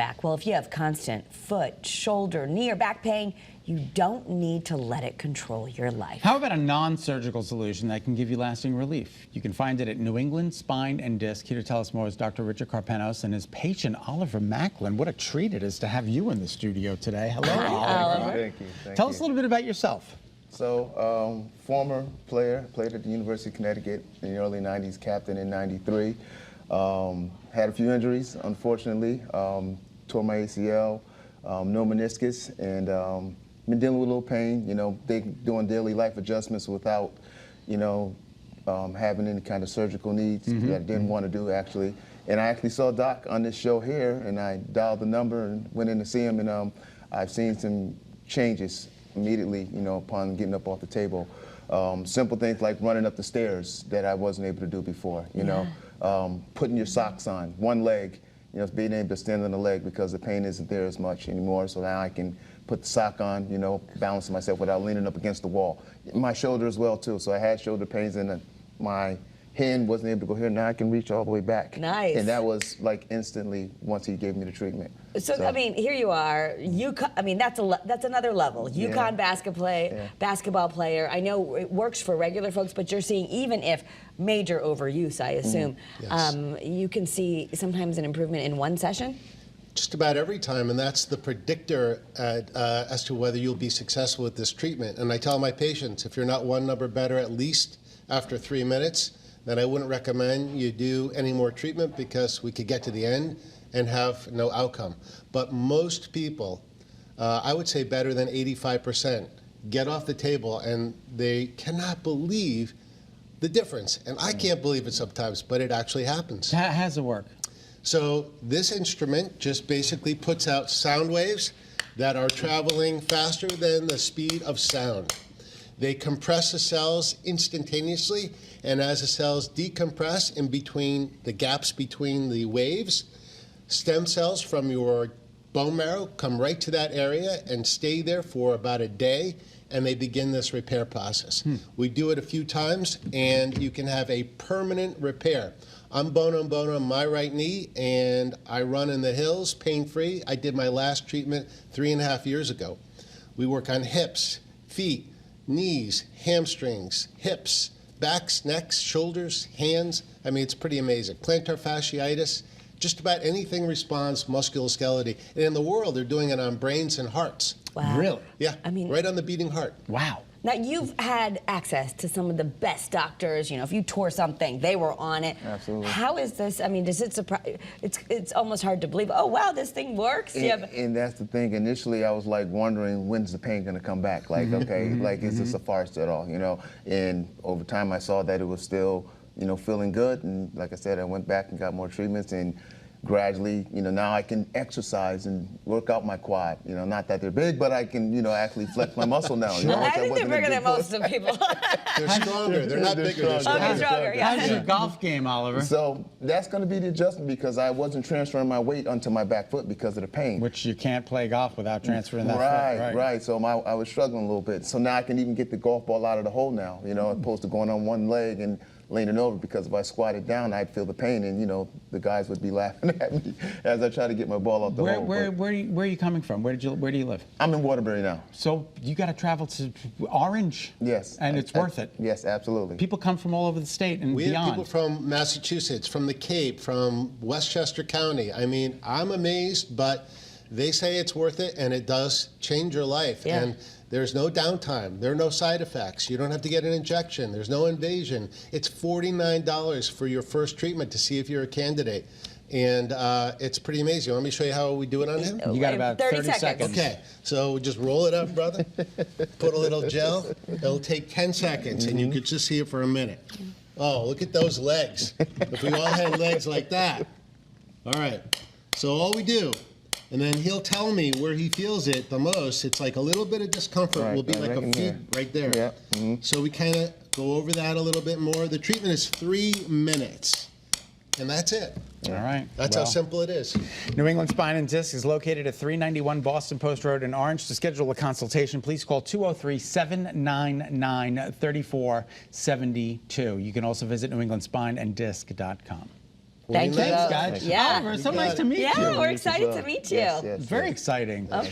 Back. Well, if you have constant foot, shoulder, knee, or back pain, you don't need to let it control your life. How about a non-surgical solution that can give you lasting relief? You can find it at New England Spine and Disc. Here to tell us more is Dr. Richard Carpenos and his patient, Oliver Macklin. What a treat it is to have you in the studio today. Hello, Oliver. Thank you. Tell us a little bit about yourself. So, former player, played at the University of Connecticut in the early 90s, captain in 93. Had a few injuries, unfortunately. Tore my ACL, no meniscus, and been dealing with a little pain, doing daily life adjustments without, having any kind of surgical needs that I didn't want to do, actually. And I actually saw Doc on this show here, and I dialed the number and went in to see him, and I've seen some changes immediately, upon getting up off the table. Simple things like running up the stairs that I wasn't able to do before, putting your socks on, one leg, being able to stand on the leg because the pain isn't there as much anymore. So now I can put the sock on, balancing myself without leaning up against the wall. My shoulder as well, too. So I had shoulder pains and my hand wasn't able to go here. Now I can reach all the way back. Nice. And that was like instantly once he gave me the treatment. So I mean, here you are. That's another level. UConn basketball player. I know it works for regular folks, but you're seeing, even if major overuse, I assume, you can see sometimes an improvement in one session? Just about every time, and that's the predictor as to whether you'll be successful with this treatment. And I tell my patients, if you're not one number better at least after 3 minutes, then I wouldn't recommend you do any more treatment because we could get to the end and have no outcome. But most people, I would say better than 85%, get off the table and they cannot believe the difference. And I can't believe it sometimes, but it actually happens. How does it work? So this instrument just basically puts out sound waves that are traveling faster than the speed of sound. They compress the cells instantaneously, and as the cells decompress in between the gaps between the waves, stem cells from your bone marrow come right to that area and stay there for about a day, and they begin this repair process. We do it a few times, and you can have a permanent repair. I'm bone on my right knee, and I run in the hills pain-free. I did my last treatment 3.5 years ago. We work on hips, feet, knees, hamstrings, hips, backs, necks, shoulders, hands. I mean, it's pretty amazing. Plantar fasciitis, just about anything responds musculoskeletal. And in the world, they're doing it on brains and hearts. Wow. Really? Yeah, I mean, right on the beating heart. Wow. Now, you've had access to some of the best doctors. If you tore something, they were on it. Absolutely. How is this? I mean, does it surprise? It's almost hard to believe. Oh, wow, this thing works. And that's the thing. Initially, I was like wondering, when's the pain going to come back? Like, is this a farce at all? And over time, I saw that it was still, feeling good. And like I said, I went back and got more treatments, and gradually, now I can exercise and work out my quad. Not that they're big, but I can, actually flex my muscle now. I think they're bigger than most of people. They're stronger. They're not bigger. They're stronger. Okay, stronger, yeah. How's your golf game, Oliver? So that's going to be the adjustment because I wasn't transferring my weight onto my back foot because of the pain. Which you can't play golf without transferring that foot. Right. So I was struggling a little bit. So now I can even get the golf ball out of the hole now, as opposed to going on one leg and leaning over, because if I squatted down, I'd feel the pain, and the guys would be laughing at me as I try to get my ball off the hole. Where are you coming from? Where do you live? I'm in Waterbury now. So you got to travel to Orange. Yes. And it's worth it. Yes, absolutely. People come from all over the state and beyond. We have people from Massachusetts, from the Cape, from Westchester County. I mean, I'm amazed, but they say it's worth it, and it does change your life. Yeah. And there's no downtime. There are no side effects. You don't have to get an injection. There's no invasion. It's $49 for your first treatment to see if you're a candidate. And it's pretty amazing. Want me to show you how we do it on him? You got about 30 seconds. Okay, so just roll it up, brother. Put a little gel. It'll take 10 seconds, and you could just see it for a minute. Oh, look at those legs. If we all had legs like that. All right, so all we do, and then he'll tell me where he feels it the most. It's like a little bit of discomfort will be like a feed right there. Yeah. So we kind of go over that a little bit more. The treatment is 3 minutes, and that's it. All right. That's how simple it is. New England Spine and Disc is located at 391 Boston Post Road in Orange. To schedule a consultation, please call 203-799-3472. You can also visit newenglandspineanddisc.com. Thank you. Thanks, both. guys. Yeah. Oliver, so You nice got to it. meet you. Yeah, we're You as excited well. to meet you. Yes, yes, Very yes. exciting. Okay.